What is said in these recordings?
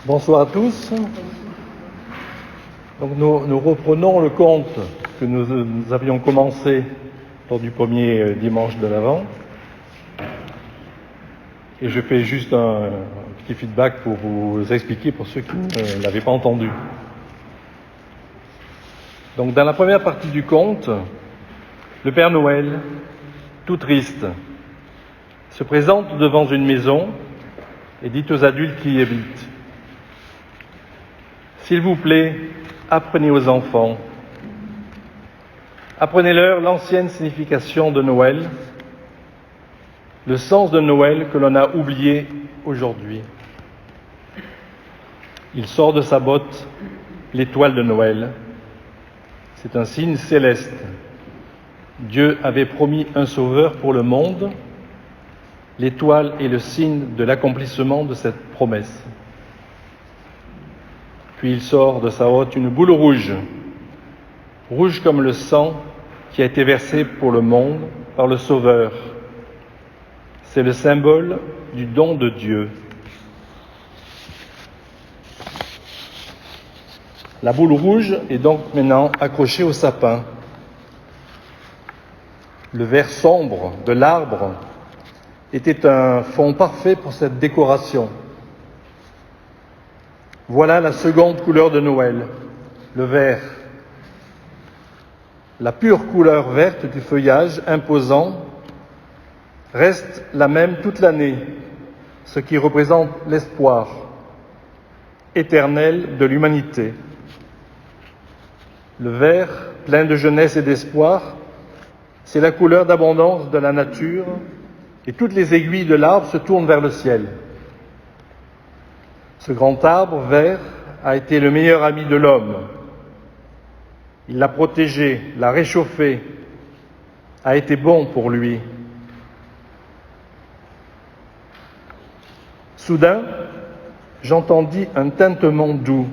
Bonsoir à tous. Donc nous reprenons le conte que nous avions commencé lors du premier dimanche de l'Avent. Et je fais juste un petit feedback pour vous expliquer pour ceux qui ne l'avaient pas entendu. Donc dans la première partie du conte, le Père Noël, tout triste, se présente devant une maison et dit aux adultes qui y habitent: « S'il vous plaît, apprenez aux enfants, apprenez-leur l'ancienne signification de Noël, le sens de Noël que l'on a oublié aujourd'hui. » Il sort de sa botte l'étoile de Noël. C'est un signe céleste. Dieu avait promis un sauveur pour le monde. L'étoile est le signe de l'accomplissement de cette promesse. Puis il sort de sa hotte une boule rouge, rouge comme le sang qui a été versé pour le monde par le Sauveur. C'est le symbole du don de Dieu. La boule rouge est donc maintenant accrochée au sapin. Le vert sombre de l'arbre était un fond parfait pour cette décoration. Voilà la seconde couleur de Noël, le vert. La pure couleur verte du feuillage imposant reste la même toute l'année, ce qui représente l'espoir éternel de l'humanité. Le vert, plein de jeunesse et d'espoir, c'est la couleur d'abondance de la nature, et toutes les aiguilles de l'arbre se tournent vers le ciel. Ce grand arbre vert a été le meilleur ami de l'homme. Il l'a protégé, l'a réchauffé, a été bon pour lui. Soudain, j'entendis un tintement doux.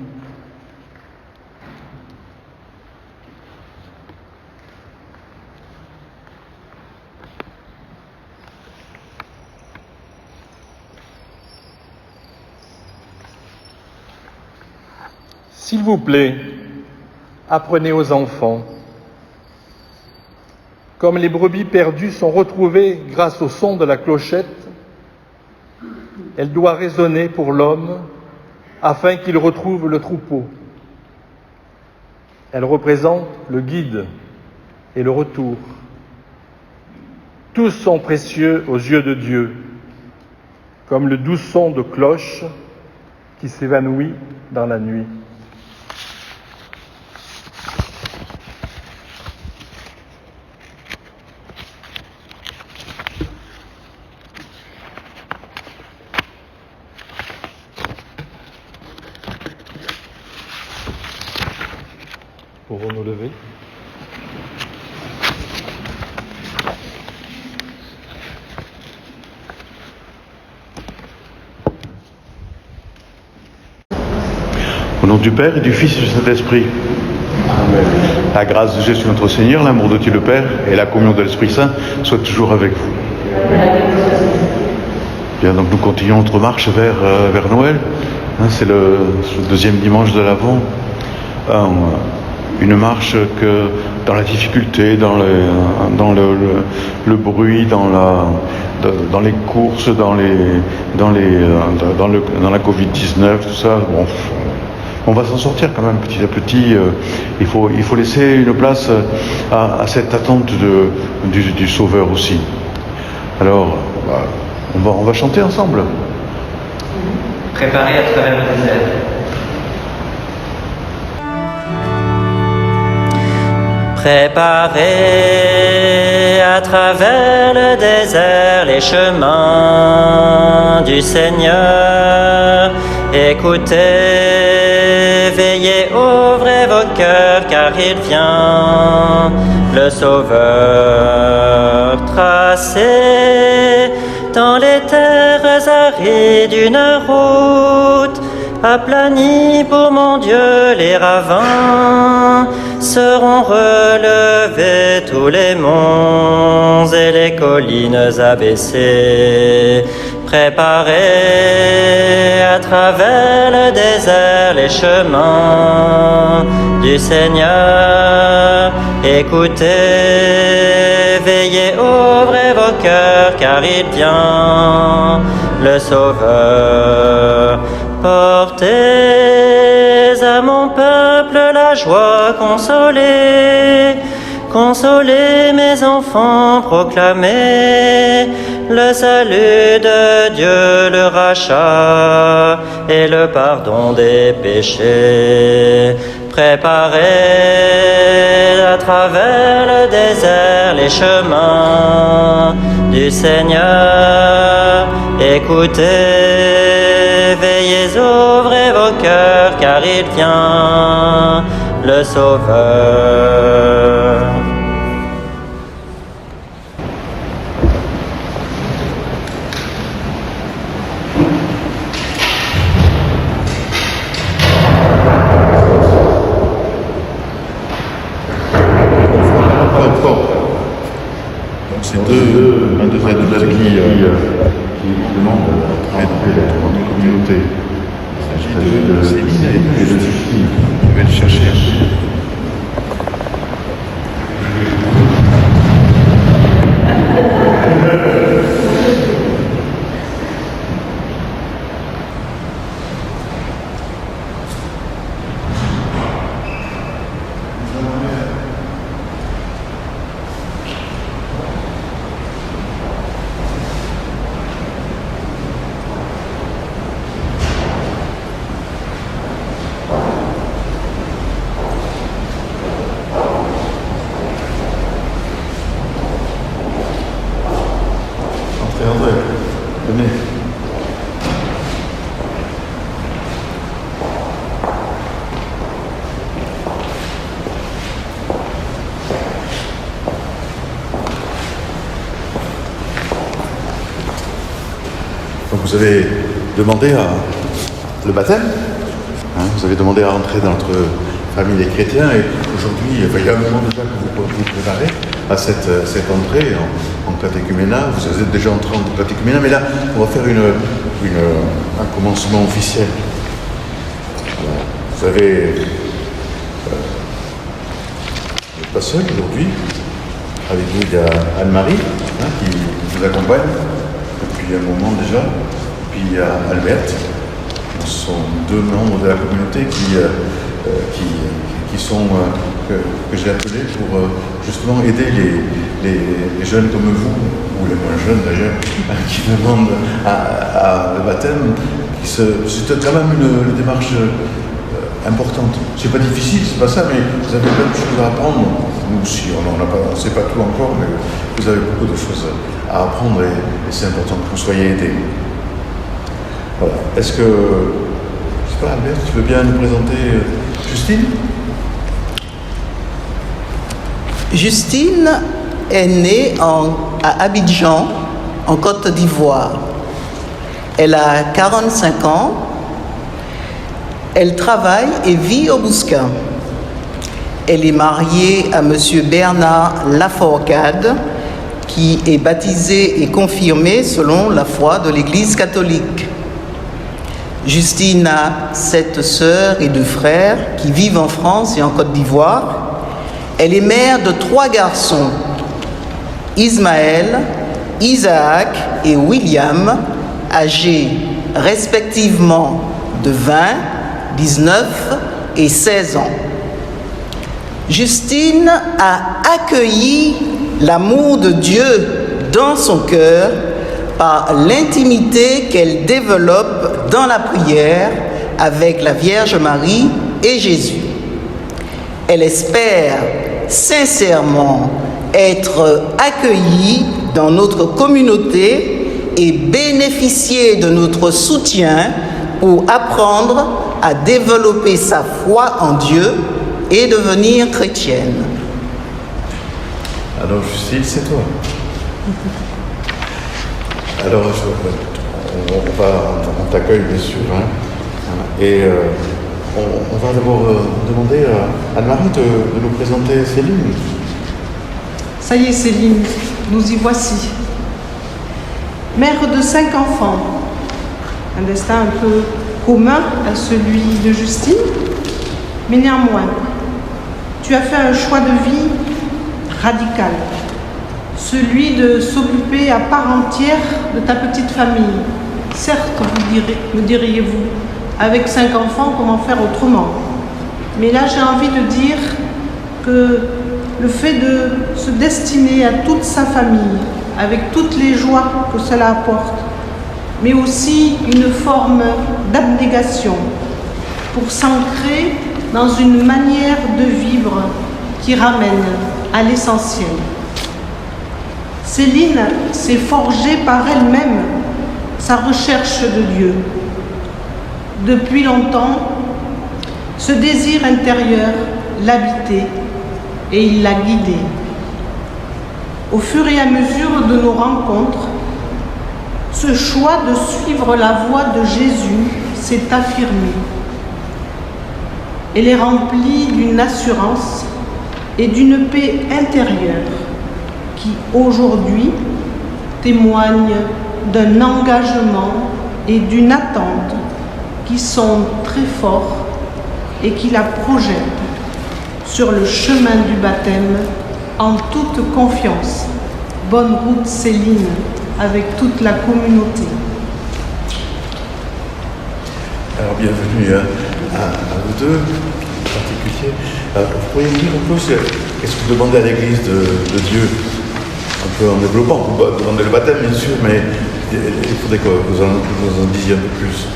S'il vous plaît, apprenez aux enfants. Comme les brebis perdues sont retrouvées grâce au son de la clochette, elle doit résonner pour l'homme afin qu'il retrouve le troupeau. Elle représente le guide et le retour. Tous sont précieux aux yeux de Dieu, comme le doux son de cloche qui s'évanouit dans la nuit. Pouvons-nous lever? Au nom du Père et du Fils et du Saint-Esprit. Amen. La grâce de Jésus notre Seigneur, l'amour de Dieu le Père et la communion de l'Esprit Saint soient toujours avec vous. Bien, donc nous continuons notre marche vers Noël. C'est le deuxième dimanche de l'Avent. Une marche que dans la difficulté, dans le bruit, dans les courses, dans la Covid-19, tout ça, bon, on va s'en sortir quand même petit à petit. Il faut laisser une place à cette attente du Sauveur aussi. Alors, on va chanter ensemble. Préparez à travers le désert. Préparez à travers le désert les chemins du Seigneur. Écoutez, veillez, ouvrez vos cœurs, car il vient, le Sauveur. Tracez dans les terres arides une route aplanie pour mon Dieu, les ravins seront relevés, tous les monts et les collines abaissées. Préparez à travers le désert les chemins du Seigneur. Écoutez, veillez, ouvrez vos cœurs, car il vient, le Sauveur. Portez à mon peuple la joie, consolez, consolez mes enfants, proclamez le salut de Dieu, le rachat et le pardon des péchés. Préparez à travers le désert les chemins du Seigneur. Écoutez, veillez, ouvrez vos cœurs, car il vient, le Sauveur. C'est un deux adultes qui demandent d'entrer dans notre communauté. Il s'agit de Céline et de Justine. Je vais le chercher. André, venez. Donc vous avez demandé le baptême, vous avez demandé à entrer dans notre famille des chrétiens, et aujourd'hui, il y a un moment déjà que vous préparez à cette entrée en catéchuménat. Vous êtes déjà entré en catéchuménat, mais là, on va faire un commencement officiel. Vous avez... vous n'êtes pas seul aujourd'hui. Avec vous, il y a Anne-Marie qui vous accompagne depuis un moment déjà. Puis il y a Albert. Ce sont deux membres de la communauté qui sont, que j'ai appelés pour justement aider les jeunes comme vous, ou les moins jeunes d'ailleurs, qui demandent le baptême. C'est quand même une démarche importante. C'est pas difficile, c'est pas ça, mais vous avez plein de choses à apprendre. Nous aussi, on ne sait pas tout encore, mais vous avez beaucoup de choses à apprendre, et c'est important que vous soyez aidés. Voilà. Est-ce que, je sais pas, Albert, tu veux bien nous présenter Justine ? Justine est née à Abidjan, en Côte d'Ivoire. Elle a 45 ans. Elle travaille et vit au Bousquin. Elle est mariée à M. Bernard Laforcade, qui est baptisé et confirmé selon la foi de l'Église catholique. Justine a 7 sœurs et 2 frères qui vivent en France et en Côte d'Ivoire. Elle est mère de 3 garçons, Ismaël, Isaac et William, âgés respectivement de 20, 19 et 16 ans. Justine a accueilli l'amour de Dieu dans son cœur par l'intimité qu'elle développe dans la prière avec la Vierge Marie et Jésus. Elle espère sincèrement être accueillie dans notre communauté et bénéficier de notre soutien pour apprendre à développer sa foi en Dieu et devenir chrétienne. Alors Justine, c'est toi. Alors on t'accueille bien sûr, et on va d'abord demander à Anne-Marie de nous présenter Céline. Ça y est Céline, nous y voici. Mère de 5 enfants, un destin un peu commun à celui de Justine, mais néanmoins, tu as fait un choix de vie radical, celui de s'occuper à part entière de ta petite famille. Certes, me diriez-vous, avec 5 enfants, comment faire autrement? Mais là, j'ai envie de dire que le fait de se destiner à toute sa famille, avec toutes les joies que cela apporte, mais aussi une forme d'abnégation pour s'ancrer dans une manière de vivre qui ramène à l'essentiel. Céline s'est forgée par elle-même sa recherche de Dieu. Depuis longtemps, ce désir intérieur l'habitait et il l'a guidée. Au fur et à mesure de nos rencontres, ce choix de suivre la voie de Jésus s'est affirmé. Elle est remplie d'une assurance et d'une paix intérieure qui, aujourd'hui, témoignent d'un engagement et d'une attente qui sont très forts et qui la projettent sur le chemin du baptême en toute confiance. Bonne route Céline, avec toute la communauté. Alors bienvenue à vous deux, en particulier. Vous pourriez me dire un peu qu'est-ce que vous demandez à l'Église de Dieu, un peu en développant. Vous demandez le baptême bien sûr, mais il faudrait que vous en disiez un peu plus.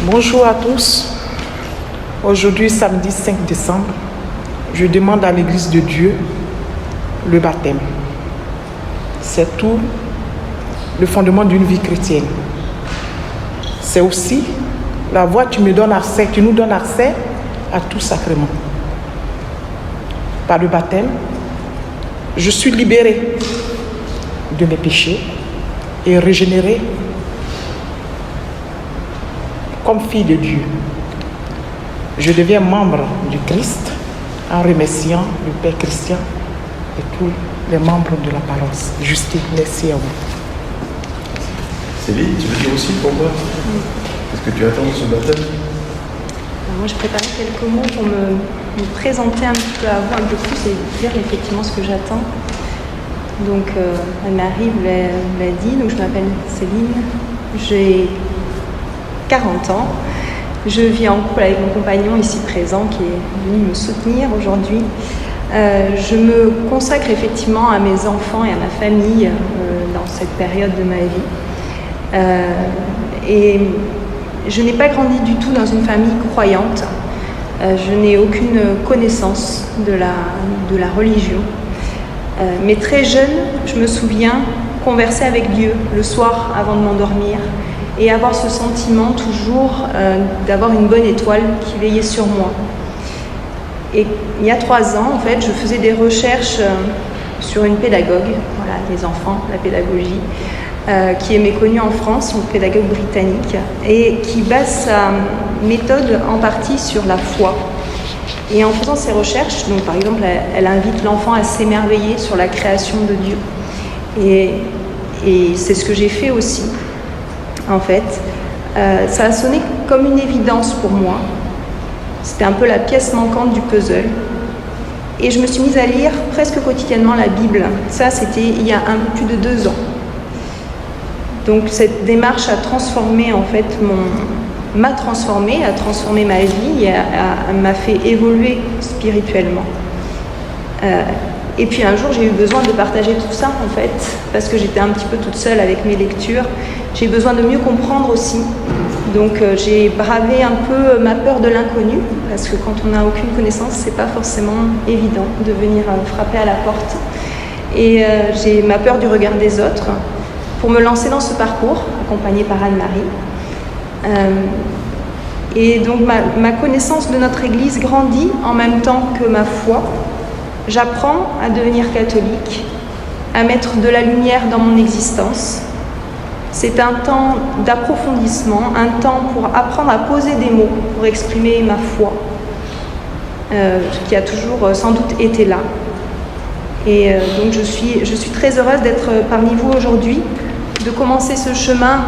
Bonjour à tous. Aujourd'hui, samedi 5 décembre, je demande à l'Église de Dieu le baptême. C'est tout le fondement d'une vie chrétienne. C'est aussi la voie qui nous donne accès à tout sacrement. Par le baptême, je suis libérée de mes péchés et régénérée comme fille de Dieu. Je deviens membre du Christ en remerciant le Père Christian et tous les membres de la paroisse. Justine, merci à vous. Céline, tu veux dire aussi pourquoi? Qu'est-ce que tu attends de ce baptême? Moi, je préparais quelques mots pour me présenter un petit peu à vous un peu plus et dire effectivement ce que j'attends. Donc, Anne-Marie vous l'a dit, donc je m'appelle Céline, j'ai 40 ans. Je vis en couple avec mon compagnon ici présent qui est venu me soutenir aujourd'hui. Je me consacre effectivement à mes enfants et à ma famille dans cette période de ma vie. Et je n'ai pas grandi du tout dans une famille croyante. Je n'ai aucune connaissance de la religion. Mais très jeune, je me souviens converser avec Dieu le soir avant de m'endormir et avoir ce sentiment toujours d'avoir une bonne étoile qui veillait sur moi. Et il y a 3 ans, en fait, je faisais des recherches sur une pédagogue, voilà, les enfants, la pédagogie, qui est méconnue en France, une pédagogue britannique, et qui base sa méthode en partie sur la foi. Et en faisant ces recherches, donc par exemple, elle invite l'enfant à s'émerveiller sur la création de Dieu. Et c'est ce que j'ai fait aussi. En fait, ça a sonné comme une évidence pour moi. C'était un peu la pièce manquante du puzzle. Et je me suis mise à lire presque quotidiennement la Bible. Ça, c'était il y a un peu plus de 2 ans. Donc cette démarche a transformé, en fait, a transformé ma vie et m'a fait évoluer spirituellement. Et puis un jour, j'ai eu besoin de partager tout ça, en fait, parce que j'étais un petit peu toute seule avec mes lectures. J'ai besoin de mieux comprendre aussi. Donc j'ai bravé un peu ma peur de l'inconnu, parce que quand on n'a aucune connaissance, c'est pas forcément évident de venir frapper à la porte. Et j'ai ma peur du regard des autres pour me lancer dans ce parcours, accompagnée par Anne-Marie. Et donc ma connaissance de notre Église grandit en même temps que ma foi. J'apprends à devenir catholique, à mettre de la lumière dans mon existence. C'est un temps d'approfondissement, un temps pour apprendre à poser des mots, pour exprimer ma foi, qui a toujours sans doute été là. Et donc je suis très heureuse d'être parmi vous aujourd'hui, de commencer ce chemin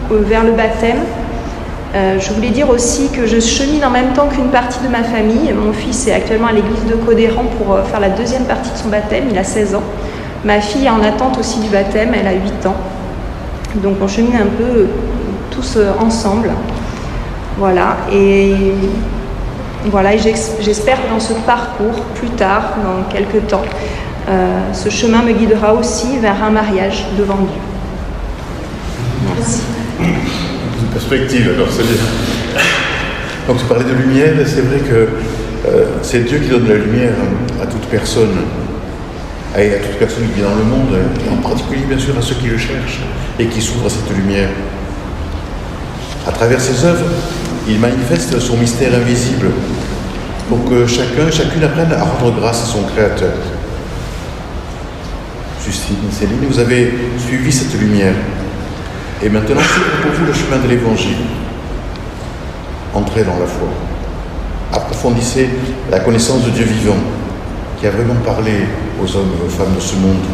vers le baptême. Je voulais dire aussi que je chemine en même temps qu'une partie de ma famille. Mon fils est actuellement à l'église de Codéran pour faire la deuxième partie de son baptême, il a 16 ans. Ma fille est en attente aussi du baptême, elle a 8 ans. Donc on chemine un peu tous ensemble. Voilà, et j'espère que dans ce parcours, plus tard, dans quelques temps, ce chemin me guidera aussi vers un mariage devant Dieu. Merci. Une perspective, alors c'est bien. Donc tu parlais de lumière, et c'est vrai que c'est Dieu qui donne la lumière à toute personne, et à toute personne qui vit dans le monde, et en particulier bien sûr à ceux qui le cherchent et qui s'ouvrent à cette lumière. À travers ses œuvres, il manifeste son mystère invisible pour que chacune apprenne à rendre grâce à son Créateur. Justine, Céline, vous avez suivi cette lumière. Et maintenant, s'ouvre pour vous le chemin de l'Évangile. Entrez dans la foi. Approfondissez la connaissance de Dieu vivant, qui a vraiment parlé aux hommes et aux femmes de ce monde.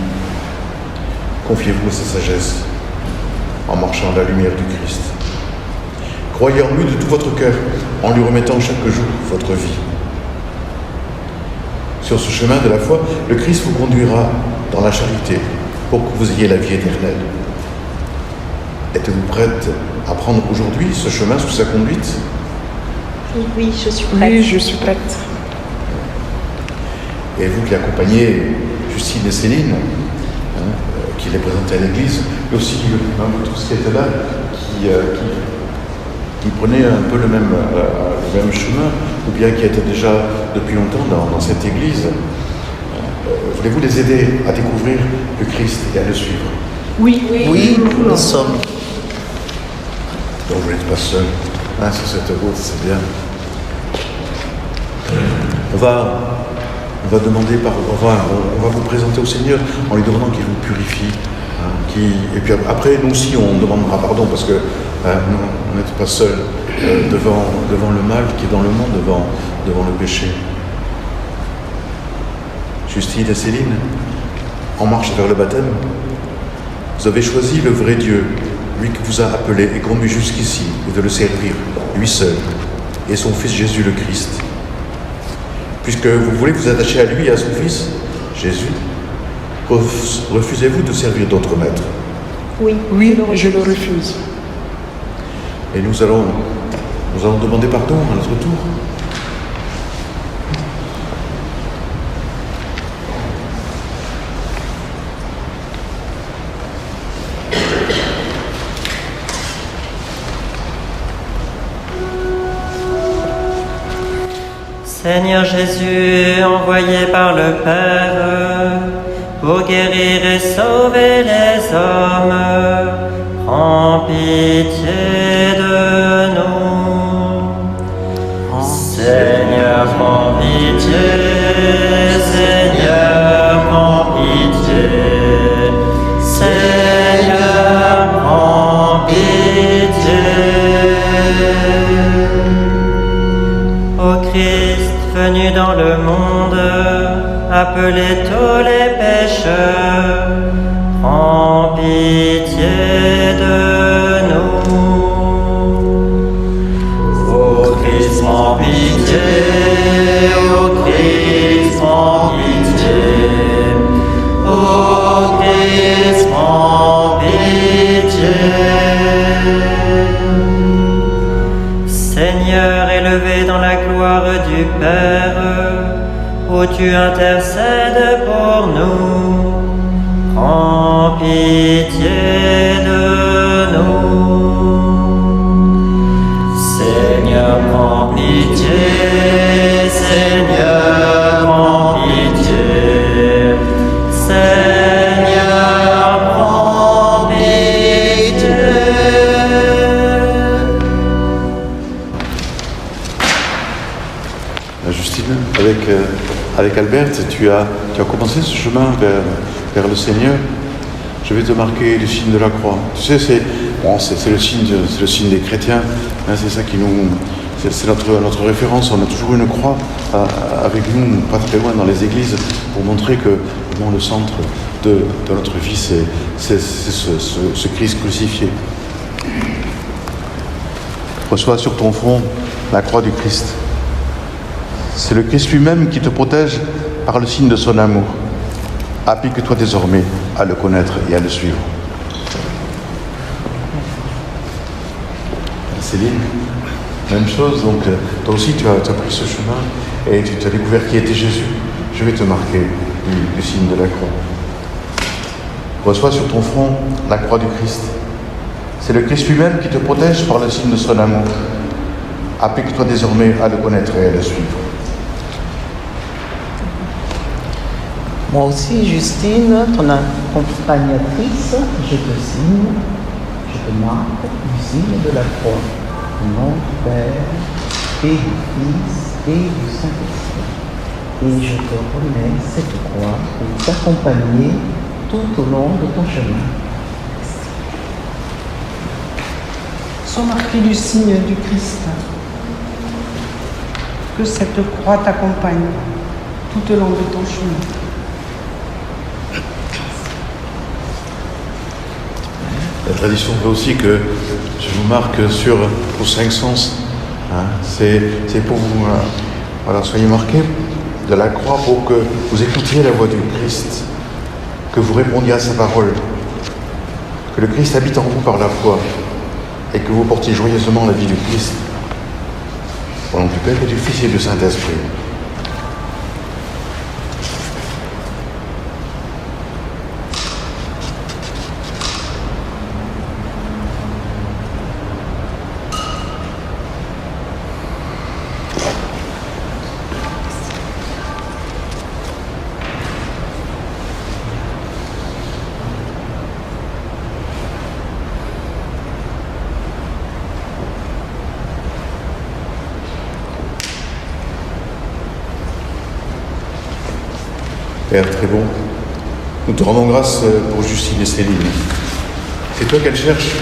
Confiez-vous à sa sagesse, en marchant à la lumière du Christ. Croyez en lui de tout votre cœur, en lui remettant chaque jour votre vie. Sur ce chemin de la foi, le Christ vous conduira dans la charité pour que vous ayez la vie éternelle. Êtes-vous prête à prendre aujourd'hui ce chemin sous sa conduite? Oui, je suis prête. Oui, je suis prête. Et vous qui accompagnez Justine et Céline, qui les présentaient à l'église, mais aussi tous qui étaient là, qui prenaient un peu le même chemin, ou bien qui étaient déjà depuis longtemps dans cette église, voulez-vous les aider à découvrir le Christ et à le suivre? Oui, nous sommes. Donc vous n'êtes pas seul sur cette route, c'est bien. On va demander, on va vous présenter au Seigneur en lui demandant qu'il vous purifie. Et puis après, nous aussi, on demandera pardon parce que on n'était pas seul devant le mal qui est dans le monde, devant le péché. Justine et Céline, en marche vers le baptême, vous avez choisi le vrai Dieu, lui qui vous a appelé et conduit jusqu'ici, et de le servir, lui seul, et son Fils Jésus le Christ. Puisque vous voulez vous attacher à lui et à son Fils, Jésus, refusez-vous de servir d'autres maîtres? Oui, je le refuse. Et nous allons demander pardon à notre tour. Seigneur Jésus, envoyé par le Père pour guérir et sauver les hommes, prends pitié de nous. Seigneur, prends pitié, Seigneur, prends pitié, Seigneur, prends pitié. Ô Christ, venu dans le monde, appelez tous les pécheurs, prends pitié de nous. Ô Christ, prends pitié, ô Christ, prends pitié, ô Christ, prends pitié. Seigneur, élevé dans la gloire du Père, où tu intercèdes pour nous, prends pitié de nous. Seigneur, prends pitié, Seigneur, prends pitié, Seigneur, prends pitié. Justine, avec Albert, tu as commencé ce chemin vers le Seigneur. Je vais te marquer le signe de la croix. Tu sais, c'est le signe des chrétiens. Hein, c'est c'est notre référence. On a toujours une croix avec nous, pas très loin dans les églises, pour montrer que le centre de notre vie, c'est ce Christ crucifié. Reçois sur ton front la croix du Christ. C'est le Christ lui-même qui te protège par le signe de son amour. Applique-toi désormais à le connaître et à le suivre. Céline, même chose, donc toi aussi tu as pris ce chemin et tu as découvert qui était Jésus. Je vais te marquer du signe de la croix. Reçois sur ton front la croix du Christ. C'est le Christ lui-même qui te protège par le signe de son amour. Applique-toi désormais à le connaître et à le suivre. Moi aussi, Justine, ton accompagnatrice, je te signe, je te marque du signe de la croix. Au nom du Père, et du Fils, et du Saint-Esprit. Et je te remets cette croix pour t'accompagner tout au long de ton chemin. Sois marqué du signe du Christ. Que cette croix t'accompagne tout au long de ton chemin. La tradition veut aussi que je vous marque sur vos 5 sens. C'est pour vous, soyez marqués de la croix pour que vous écoutiez la voix du Christ, que vous répondiez à sa parole, que le Christ habite en vous par la foi et que vous portiez joyeusement la vie du Christ. Au nom du Père et du Fils et du Saint-Esprit. Père très bon, nous te rendons grâce pour Justine et Céline. C'est toi qu'elles cherchent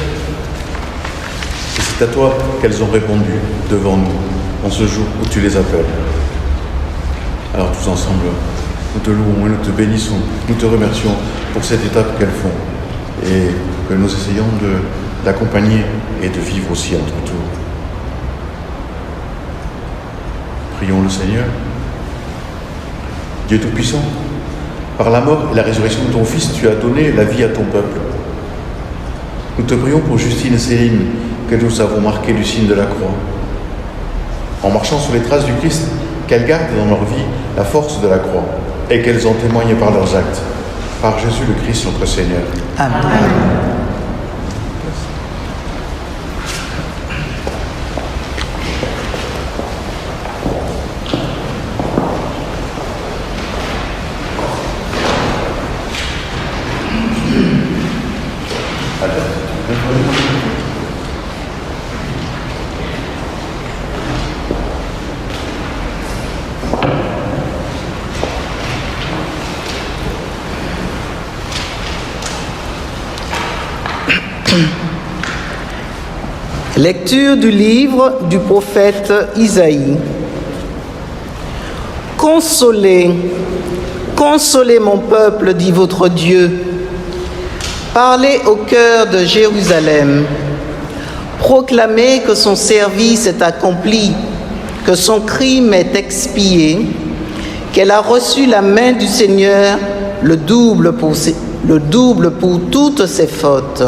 et c'est à toi qu'elles ont répondu devant nous en ce jour où tu les appelles. Alors tous ensemble, nous te louons et nous te bénissons, nous te remercions pour cette étape qu'elles font et que nous essayons d'accompagner et de vivre aussi à notre tour. Prions le Seigneur. Dieu Tout-Puissant, par la mort et la résurrection de ton Fils, tu as donné la vie à ton peuple. Nous te prions pour Justine et Céline, que nous avons marquées du signe de la croix. En marchant sur les traces du Christ, qu'elles gardent dans leur vie la force de la croix et qu'elles en témoignent par leurs actes. Par Jésus le Christ, notre Seigneur. Amen. Lecture du livre du prophète Isaïe. Consolez, consolez mon peuple, dit votre Dieu. Parlez au cœur de Jérusalem. Proclamez que son service est accompli, que son crime est expié, qu'elle a reçu la main du Seigneur, le double pour toutes ses fautes.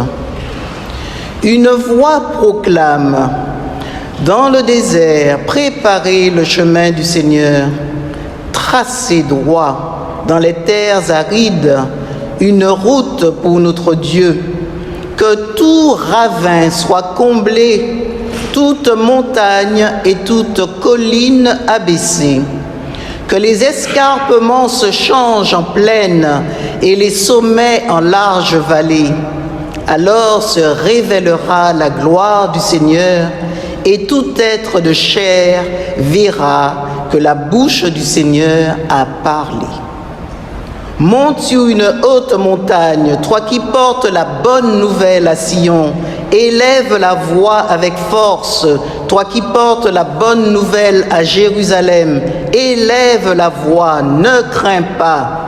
Une voix proclame, dans le désert, préparez le chemin du Seigneur, tracez droit dans les terres arides, une route pour notre Dieu, que tout ravin soit comblé, toute montagne et toute colline abaissée, que les escarpements se changent en plaine et les sommets en larges vallées. Alors se révélera la gloire du Seigneur et tout être de chair verra que la bouche du Seigneur a parlé. Monte sur une haute montagne, toi qui portes la bonne nouvelle à Sion, élève la voix avec force, toi qui portes la bonne nouvelle à Jérusalem, élève la voix, ne crains pas.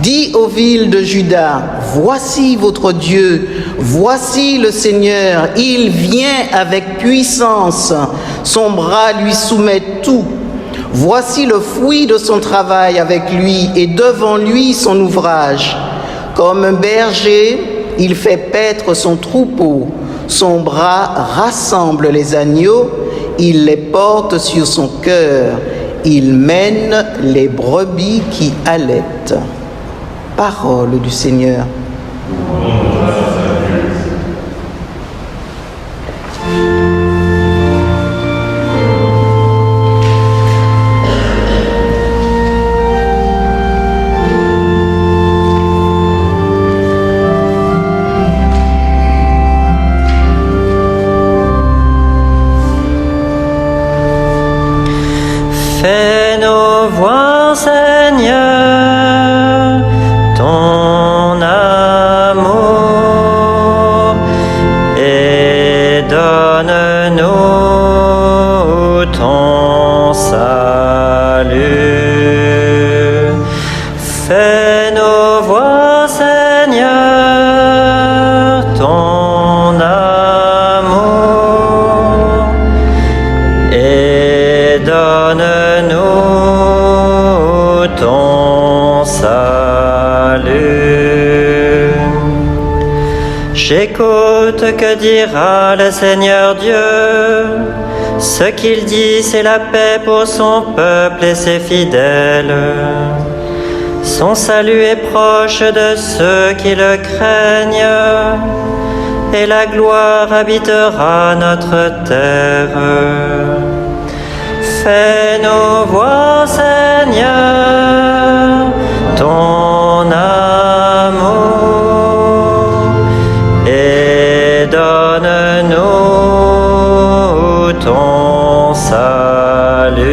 Dis aux villes de Juda, voici votre Dieu, voici le Seigneur, il vient avec puissance, son bras lui soumet tout. Voici le fruit de son travail avec lui et devant lui son ouvrage. Comme un berger, il fait paître son troupeau, son bras rassemble les agneaux, il les porte sur son cœur, il mène les brebis qui allaitent. Parole du Seigneur. Fais-nous voir, Seigneur, ton amour et donne-nous ton salut. Fais-nous voir, Seigneur, ton amour et donne-nous ton salut. J'écoute, que dira le Seigneur Dieu. Ce qu'il dit, c'est la paix pour son peuple et ses fidèles. Son salut est proche de ceux qui le craignent, et la gloire habitera notre terre. Fais-nous voir, Seigneur, ton amour et donne-nous ton salut.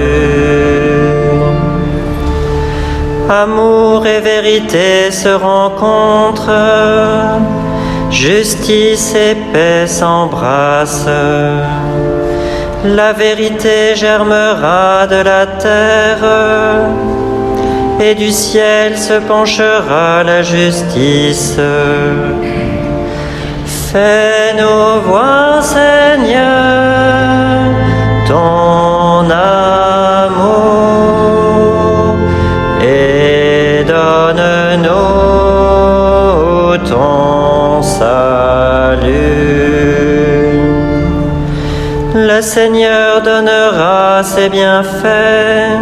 Amour et vérité se rencontrent, justice et paix s'embrassent. La vérité germera de la terre, et du ciel se penchera la justice. Fais-nous voir, Seigneur, ton amour et donne-nous ton salut. Le Seigneur donnera ses bienfaits,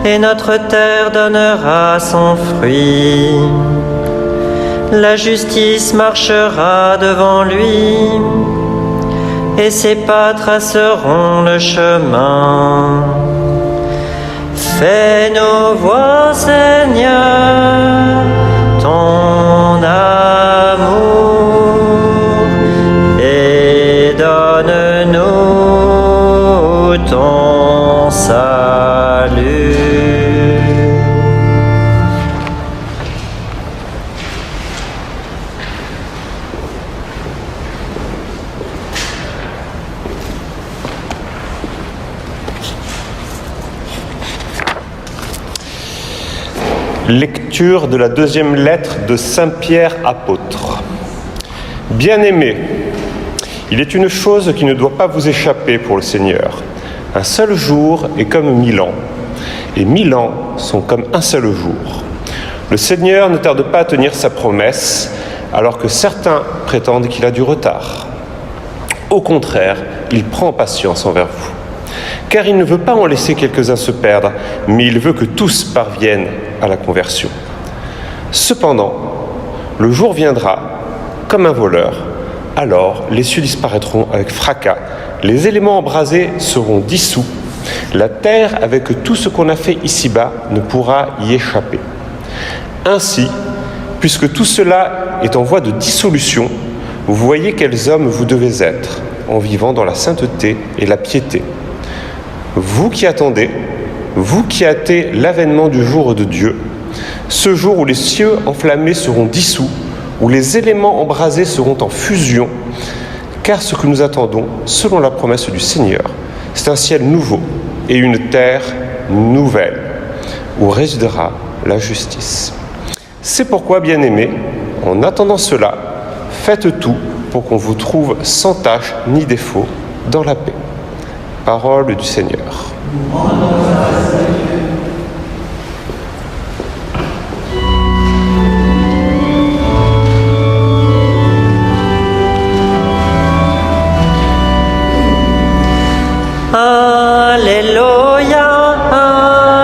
et notre terre donnera son fruit. La justice marchera devant lui, et ses pas traceront le chemin. Fais-nous voir, Seigneur, ton amour et donne-nous ton salut. Lecture de la deuxième lettre de Saint Pierre apôtre. Bien-aimés, il est une chose qui ne doit pas vous échapper pour le Seigneur. Un seul jour est comme 1000 ans, et 1000 ans sont comme un seul jour. Le Seigneur ne tarde pas à tenir sa promesse, alors que certains prétendent qu'il a du retard. Au contraire, il prend patience envers vous, car il ne veut pas en laisser quelques-uns se perdre, mais il veut que tous parviennent à la conversion. Cependant, le jour viendra comme un voleur. Alors les cieux disparaîtront avec fracas, les éléments embrasés seront dissous, la terre avec tout ce qu'on a fait ici-bas ne pourra y échapper. Ainsi, puisque tout cela est en voie de dissolution, vous voyez quels hommes vous devez être, en vivant dans la sainteté et la piété. Vous qui attendez, vous qui hâtez l'avènement du jour de Dieu, ce jour où les cieux enflammés seront dissous, où les éléments embrasés seront en fusion, car ce que nous attendons, selon la promesse du Seigneur, c'est un ciel nouveau et une terre nouvelle, où résidera la justice. C'est pourquoi, bien-aimés, en attendant cela, faites tout pour qu'on vous trouve sans tache ni défaut dans la paix. Parole du Seigneur. Alléluia,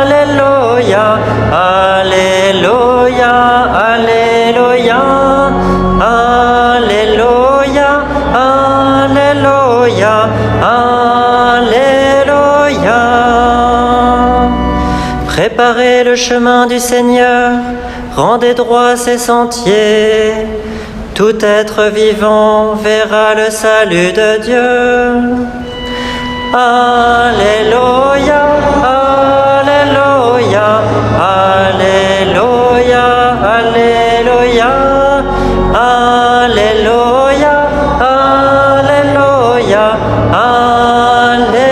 Alléluia, Alléluia, Alléluia, Alléluia, Alléluia, Alléluia. Préparez le chemin du Seigneur, rendez droit ses sentiers. Tout être vivant verra le salut de Dieu. Alléluia, Alléluia, Alléluia, Alléluia, Alléluia, Alléluia, Alléluia.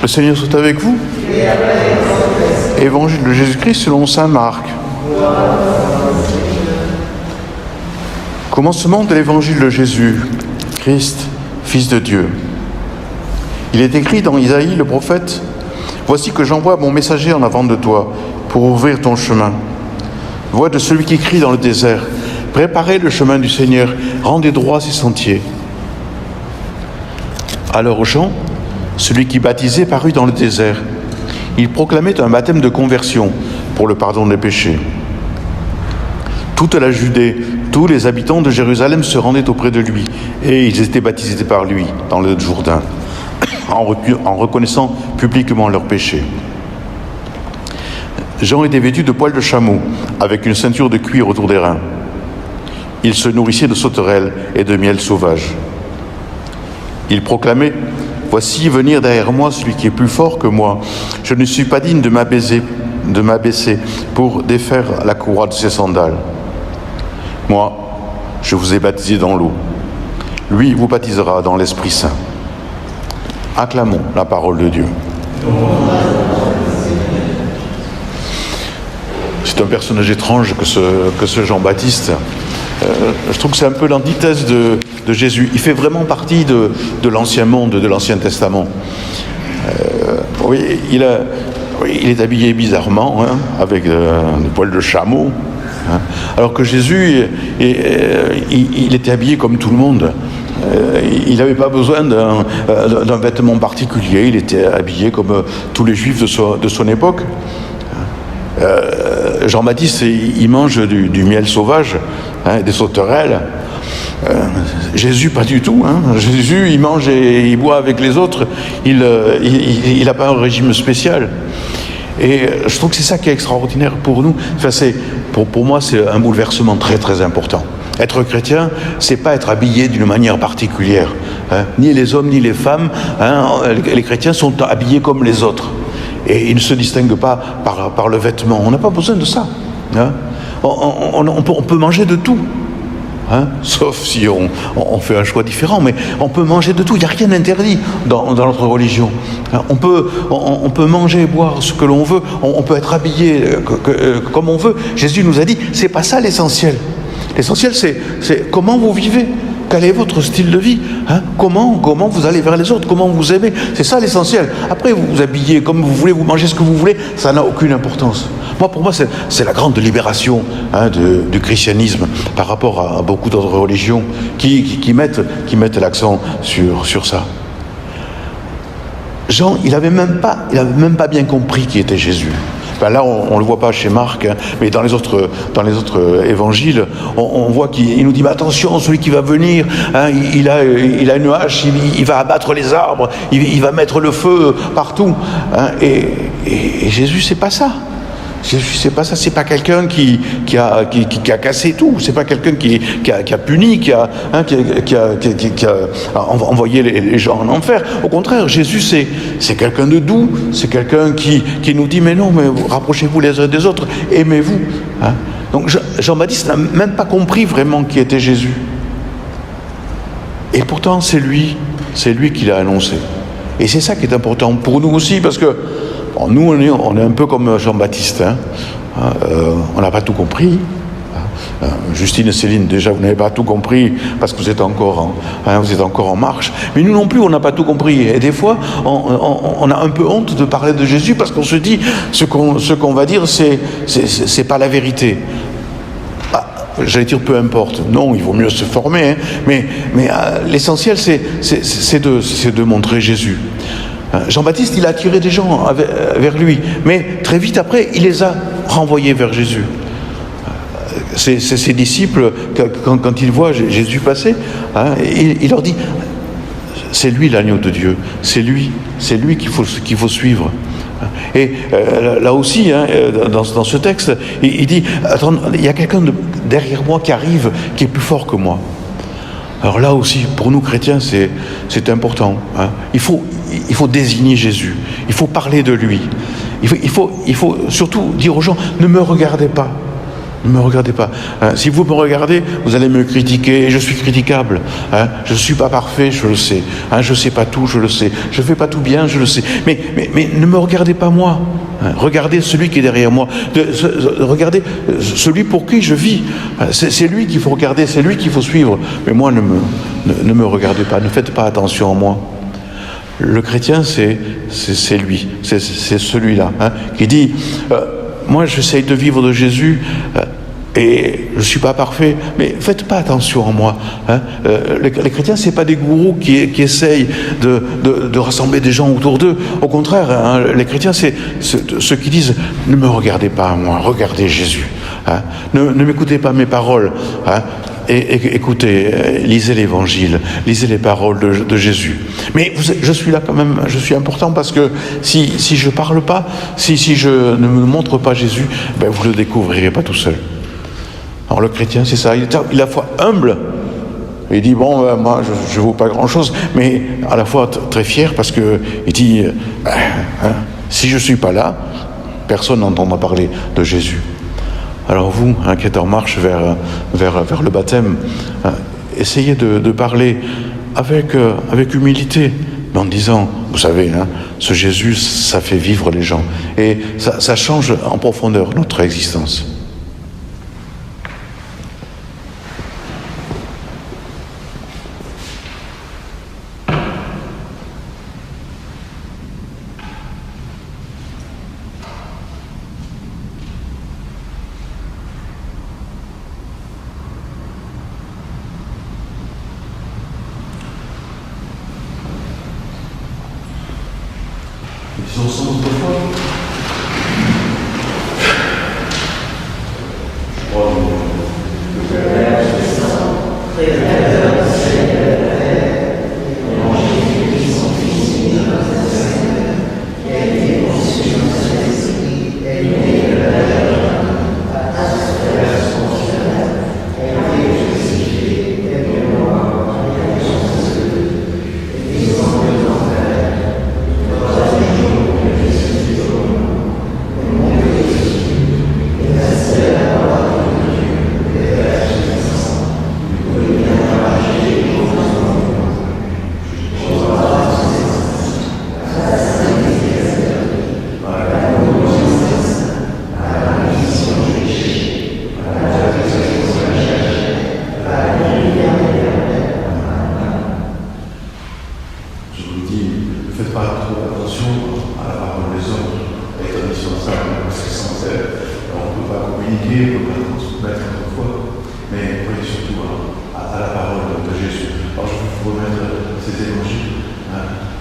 Le Seigneur soit avec vous. Évangile de Jésus-Christ selon saint Marc. Commencement de l'évangile de Jésus, Christ, Fils de Dieu. Il est écrit dans Isaïe le prophète, « Voici que j'envoie mon messager en avant de toi pour ouvrir ton chemin. Voix de celui qui crie dans le désert, préparez le chemin du Seigneur, rendez droit ses sentiers. » Alors Jean, celui qui baptisait, parut dans le désert. Il proclamait un baptême de conversion pour le pardon des péchés. Toute la Judée, tous les habitants de Jérusalem se rendaient auprès de lui et ils étaient baptisés par lui dans le Jourdain, en reconnaissant publiquement leurs péchés. Jean était vêtu de poils de chameau, avec une ceinture de cuir autour des reins. Il se nourrissait de sauterelles et de miel sauvage. Il proclamait « Voici venir derrière moi celui qui est plus fort que moi. Je ne suis pas digne de m'abaisser pour défaire la courroie de ses sandales. Moi, je vous ai baptisé dans l'eau. Lui vous baptisera dans l'Esprit Saint. » Acclamons la parole de Dieu. C'est un personnage étrange que ce Jean-Baptiste. Je trouve que c'est un peu l'antithèse de Jésus. Il fait vraiment partie de l'Ancien Monde, de l'Ancien Testament. Oui, il est habillé bizarrement, hein, avec des poils de chameau. Hein, alors que Jésus, il était habillé comme tout le monde. Il n'avait pas besoin d'un vêtement particulier. Il était habillé comme tous les Juifs de son époque. Jean-Baptiste, il mange du miel sauvage, hein, des sauterelles. Jésus, pas du tout. Hein. Jésus, il mange et il boit avec les autres. Il n'a pas un régime spécial. Et je trouve que c'est ça qui est extraordinaire pour nous. Enfin, pour moi, c'est un bouleversement très très important. Être chrétien, c'est pas être habillé d'une manière particulière. Hein. Ni les hommes ni les femmes, hein, les chrétiens sont habillés comme les autres. Et ils ne se distinguent pas par le vêtement. On n'a pas besoin de ça. Hein. On peut manger de tout. Hein, sauf si on fait un choix différent, mais on peut manger de tout, il n'y a rien d'interdit dans notre religion. Hein, on peut manger et boire ce que l'on veut, on peut être habillé comme on veut. Jésus nous a dit, c'est pas ça l'essentiel. L'essentiel, c'est comment vous vivez, quel est votre style de vie, hein, comment vous allez vers les autres, comment vous aimez, c'est ça l'essentiel. Après, vous vous habillez comme vous voulez, vous mangez ce que vous voulez, ça n'a aucune importance. Pour moi, c'est la grande libération, hein, du christianisme par rapport à beaucoup d'autres religions qui mettent l'accent sur ça. Jean, il avait même pas bien compris qui était Jésus. Ben là, on le voit pas chez Marc, hein, mais dans les autres évangiles, on voit qu'il nous dit, attention, celui qui va venir, hein, il a une hache, il va abattre les arbres, il va mettre le feu partout. Hein, et Jésus, c'est pas ça. Jésus, c'est pas ça, c'est pas quelqu'un qui a cassé tout, c'est pas quelqu'un qui a puni, qui a envoyé les gens en enfer. Au contraire, Jésus, c'est quelqu'un de doux, c'est quelqu'un qui nous dit, mais non, mais rapprochez-vous les uns des autres, aimez-vous. Hein. Donc Jean-Baptiste n'a même pas compris vraiment qui était Jésus. Et pourtant, c'est lui qui l'a annoncé. Et c'est ça qui est important pour nous aussi, parce que bon, nous, on est un peu comme Jean-Baptiste. Hein. On n'a pas tout compris. Justine et Céline, déjà, vous n'avez pas tout compris parce que vous êtes encore en marche. Mais nous non plus, on n'a pas tout compris. Et des fois, on a un peu honte de parler de Jésus parce qu'on se dit, ce qu'on va dire, c'est pas la vérité. J'allais dire peu importe. Non, il vaut mieux se former. Hein. Mais l'essentiel, c'est de montrer Jésus. Jean-Baptiste, il a attiré des gens vers lui. Mais très vite après, il les a renvoyés vers Jésus. Ses disciples, quand ils voient Jésus passer, hein, il leur dit, c'est lui l'agneau de Dieu. C'est lui qu'il faut suivre. Et là aussi, hein, dans ce texte, il dit, attends, il y a quelqu'un derrière moi qui arrive, qui est plus fort que moi. Alors là aussi, pour nous chrétiens, c'est important. Hein. Il faut désigner Jésus. Il faut parler de lui. Il faut surtout dire aux gens, ne me regardez pas. Ne me regardez pas. Hein, si vous me regardez, vous allez me critiquer. Je suis critiquable. Hein, je ne suis pas parfait, je le sais. Hein, je ne sais pas tout, je le sais. Je ne fais pas tout bien, je le sais. Mais ne me regardez pas moi. Hein, regardez celui qui est derrière moi. Regardez celui pour qui je vis. C'est lui qu'il faut regarder, c'est lui qu'il faut suivre. Mais moi, ne me regardez pas. Ne faites pas attention à moi. Le chrétien, c'est lui. C'est celui-là, hein, qui dit... moi, j'essaye de vivre de Jésus et je ne suis pas parfait, mais faites pas attention à moi. Hein. Les chrétiens, ce n'est pas des gourous qui essayent de rassembler des gens autour d'eux. Au contraire, hein, les chrétiens, c'est ceux qui disent « Ne me regardez pas à moi, regardez Jésus. Hein. Ne m'écoutez pas mes paroles. Hein. Et écoutez, lisez l'Évangile, lisez les paroles de Jésus. Mais je suis là quand même, je suis important parce que si je ne parle pas, si je ne me montre pas Jésus, ben vous ne le découvrirez pas tout seul. Alors le chrétien, c'est ça, il est à la fois humble, il dit, bon, moi je ne vaux pas grand-chose, mais à la fois très fier parce qu'il dit, si je ne suis pas là, personne n'entendra parler de Jésus. Alors vous, hein, qui êtes en marche vers le baptême, essayez de parler avec humilité, en disant, vous savez, hein, ce Jésus, ça fait vivre les gens. Et ça change en profondeur notre existence. Ils sont autrefois.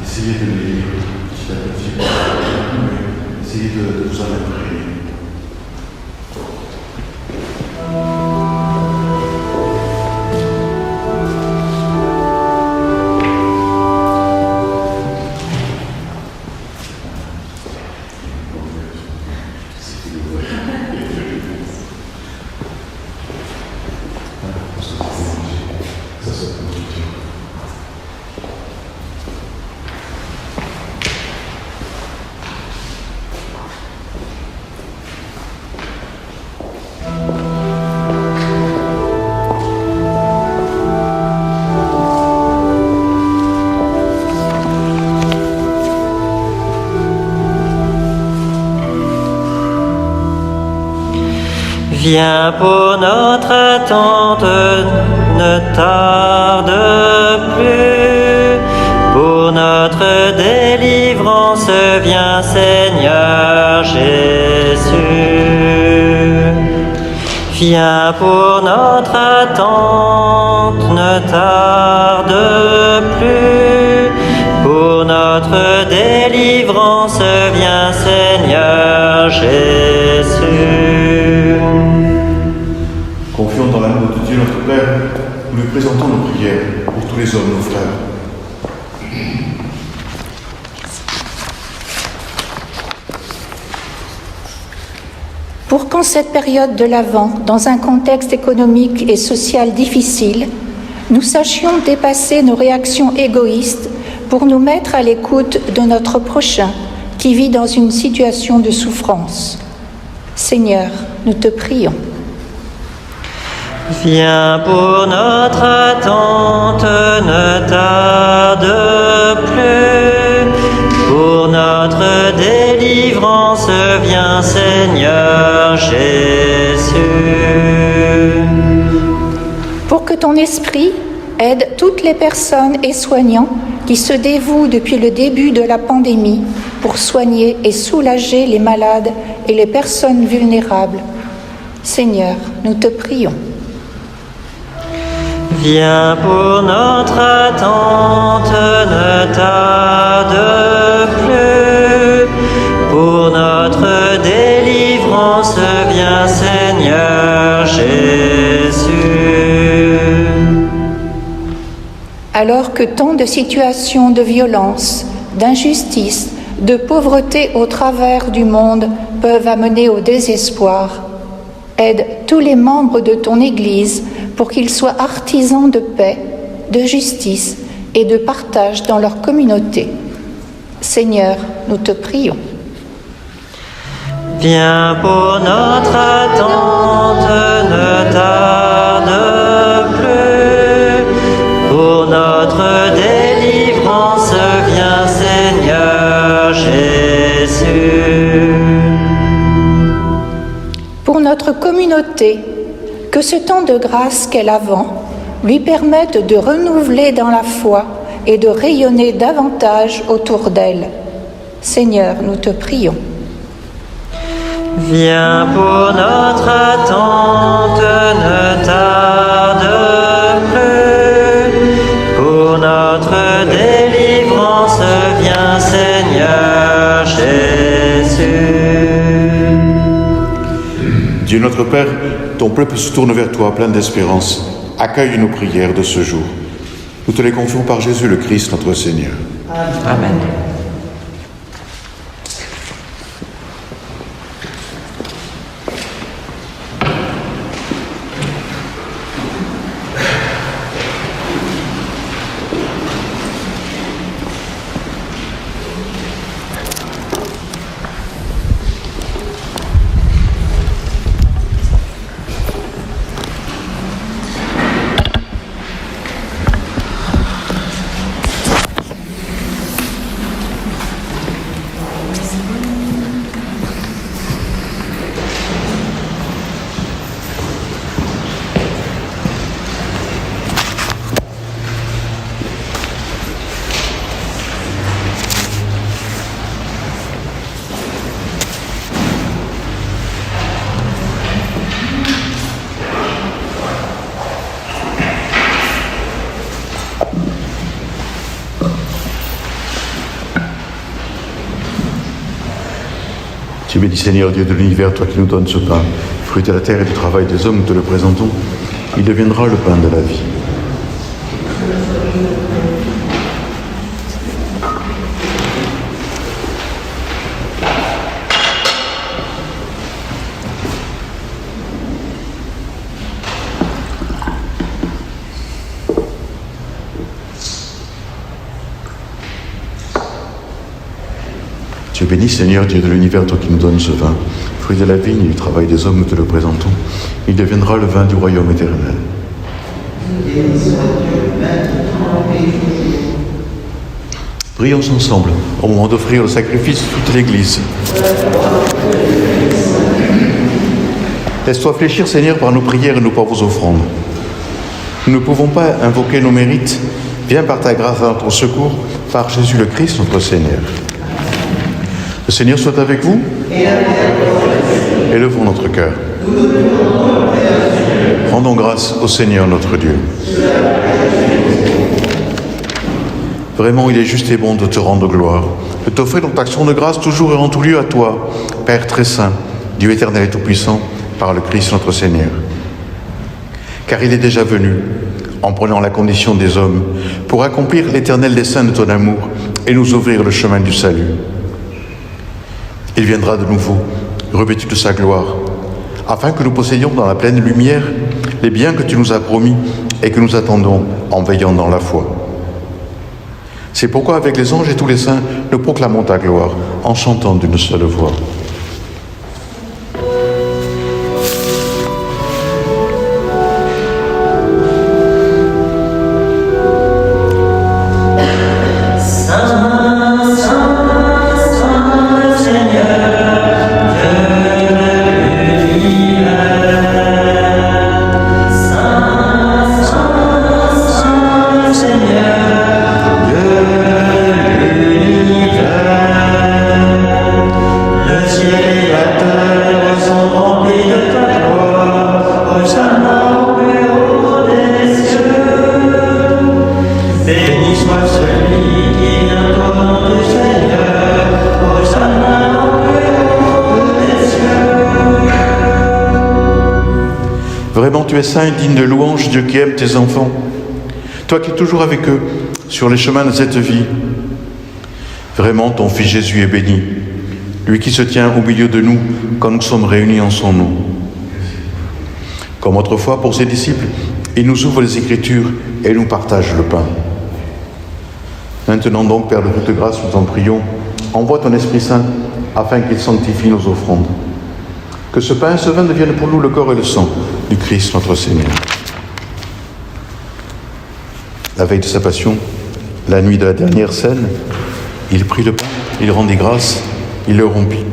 Essayez de les lire petit à petit, mais essayez de vous en imprégner. Viens pour notre attente, ne tarde plus. Pour notre délivrance, viens Seigneur Jésus. Viens pour notre attente, ne tarde plus. Pour notre délivrance, viens Seigneur Jésus. Confions dans l'amour de Dieu notre Père, nous lui présentons nos prières pour tous les hommes, nos frères. Pour qu'en cette période de l'Avent, dans un contexte économique et social difficile, nous sachions dépasser nos réactions égoïstes pour nous mettre à l'écoute de notre prochain qui vit dans une situation de souffrance. Seigneur, nous te prions. Viens pour notre attente, ne tarde plus. Pour notre délivrance, viens Seigneur Jésus. Pour que ton esprit aide toutes les personnes et soignants qui se dévouent depuis le début de la pandémie pour soigner et soulager les malades et les personnes vulnérables. Seigneur, nous te prions. Viens pour notre attente, ne tarde plus. Pour notre délivrance, viens Seigneur Jésus. Alors que tant de situations de violence, d'injustice, de pauvreté au travers du monde peuvent amener au désespoir, aide tous les membres de ton Église pour qu'ils soient artisans de paix, de justice et de partage dans leur communauté. Seigneur, nous te prions. Viens pour notre attente, ne tarde plus. Pour notre délivrance, viens Seigneur Jésus. Pour notre communauté, que ce temps de grâce qu'est l'Avent lui permette de renouveler dans la foi et de rayonner davantage autour d'elle. Seigneur, nous te prions. Viens pour notre attente, ne tarde plus. Pour notre délivrance, viens Seigneur Jésus. Dieu notre Père, ton peuple se tourne vers toi plein d'espérance. Accueille nos prières de ce jour. Nous te les confions par Jésus le Christ, notre Seigneur. Amen. Tu bénis Seigneur Dieu de l'univers, toi qui nous donnes ce pain, fruit de la terre et du travail des hommes, nous te le présentons. Il deviendra le pain de la vie. Tu bénis Seigneur Dieu de l'univers, toi qui nous donnes ce vin, fruit de la vigne et du travail des hommes, nous te le présentons. Il deviendra le vin du royaume éternel. Prions ensemble au moment d'offrir le sacrifice de toute l'Église. Laisse-toi fléchir, Seigneur, par nos prières et nos pauvres offrandes. Nous ne pouvons pas invoquer nos mérites. Viens par ta grâce à notre secours, par Jésus le Christ, notre Seigneur. Le Seigneur soit avec vous. Élevons notre cœur. Rendons grâce au Seigneur notre Dieu. Vraiment, il est juste et bon de te rendre gloire, de t'offrir notre action de grâce toujours et en tout lieu à toi, Père très saint, Dieu éternel et tout-puissant, par le Christ notre Seigneur. Car il est déjà venu, en prenant la condition des hommes, pour accomplir l'éternel dessein de ton amour et nous ouvrir le chemin du salut. Il viendra de nouveau, revêtu de sa gloire, afin que nous possédions dans la pleine lumière les biens que tu nous as promis et que nous attendons en veillant dans la foi. C'est pourquoi avec les anges et tous les saints, nous proclamons ta gloire en chantant d'une seule voix. Vraiment, tu es saint et digne de louange, Dieu qui aime tes enfants. Toi qui es toujours avec eux sur les chemins de cette vie. Vraiment, ton Fils Jésus est béni, lui qui se tient au milieu de nous quand nous sommes réunis en son nom. Comme autrefois pour ses disciples, il nous ouvre les Écritures et nous partage le pain. Maintenant donc, Père de toute grâce, nous t'en prions, envoie ton Esprit Saint afin qu'il sanctifie nos offrandes. Que ce pain et ce vin deviennent pour nous le corps et le sang du Christ notre Seigneur. La veille de sa passion, la nuit de la dernière scène, il prit le pain, il rendit grâce, il le rompit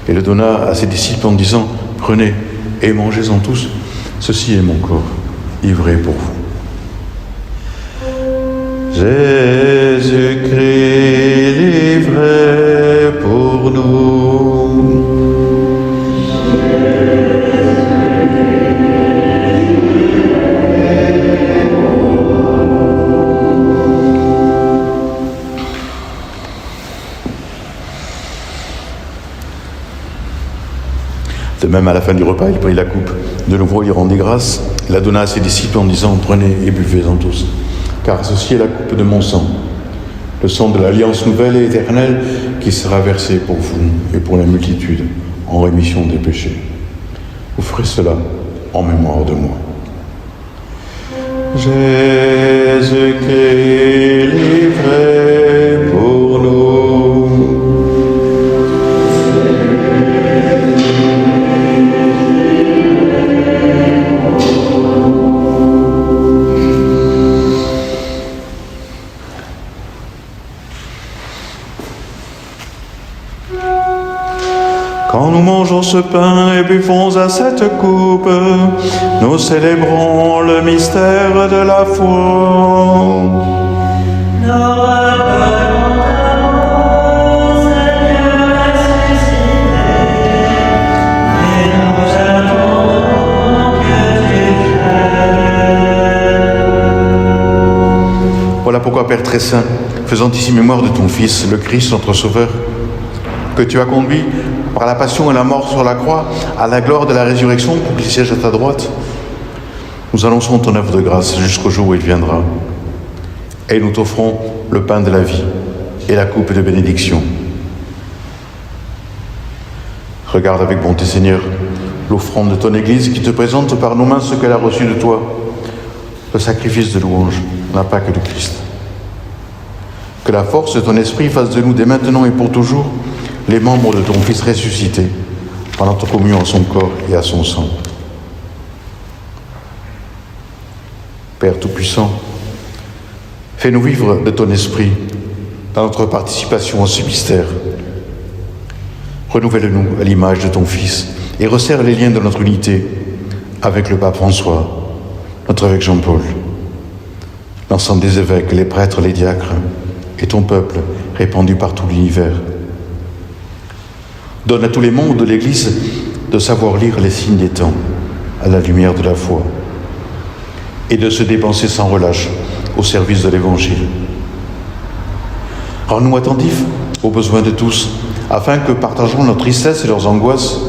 et le donna à ses disciples en disant « Prenez et mangez-en tous, ceci est mon corps, livré pour vous. » Jésus-Christ livré pour nous. De même, à la fin du repas, il prit la coupe. De nouveau, il rendit grâce, la donna à ses disciples en disant « Prenez et buvez-en tous, car ceci est la coupe de mon sang, le sang de l'alliance nouvelle et éternelle qui sera versé pour vous et pour la multitude en rémission des péchés. Vous ferez cela en mémoire de moi. » Jésus-Christ livré pour nous. Quand nous mangeons ce pain et buvons à cette coupe, nous célébrons le mystère de la foi. Nous rappelons ta mort, Seigneur ressuscité, et nous attendons que tu viennes. Voilà pourquoi, Père très saint, faisant ici mémoire de ton Fils, le Christ, notre Sauveur, que tu as conduit par la passion et la mort sur la croix à la gloire de la résurrection pour qu'il siège à ta droite, nous annonçons ton œuvre de grâce jusqu'au jour où il viendra. Et nous t'offrons le pain de la vie et la coupe de bénédiction. Regarde avec bonté, Seigneur, l'offrande de ton Église qui te présente par nos mains ce qu'elle a reçu de toi, le sacrifice de louange, la Pâque du Christ. Que la force de ton esprit fasse de nous dès maintenant et pour toujours les membres de ton Fils ressuscité par notre communion à son corps et à son sang. Père Tout-Puissant, fais-nous vivre de ton esprit dans notre participation à ce mystère. Renouvelle-nous à l'image de ton Fils et resserre les liens de notre unité avec le pape François, notre évêque Jean-Paul, l'ensemble des évêques, les prêtres, les diacres et ton peuple répandu par tout l'univers. Donne à tous les membres de l'Église de savoir lire les signes des temps à la lumière de la foi et de se dépenser sans relâche au service de l'Évangile. Rends-nous attentifs aux besoins de tous, afin que, partageant leurs tristesses et leurs angoisses,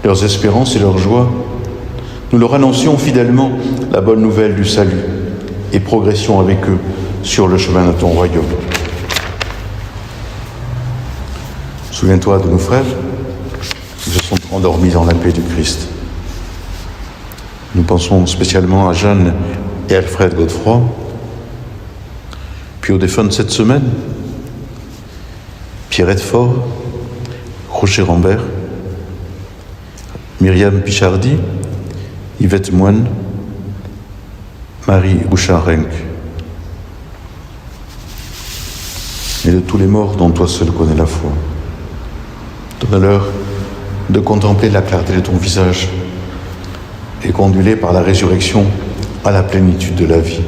leurs espérances et leurs joies, nous leur annoncions fidèlement la bonne nouvelle du salut et progressions avec eux sur le chemin de ton royaume. Souviens-toi de nos frères qui se sont endormis dans la paix du Christ. Nous pensons spécialement à Jeanne et Alfred Godefroy, puis aux défunts de cette semaine, Pierrette Faure, Roger Rambert, Myriam Pichardy, Yvette Moine, Marie Bouchard-Renck, et de tous les morts dont toi seul connais la foi. Donne-leur de contempler la clarté de ton visage et conduis-les par la résurrection à la plénitude de la vie.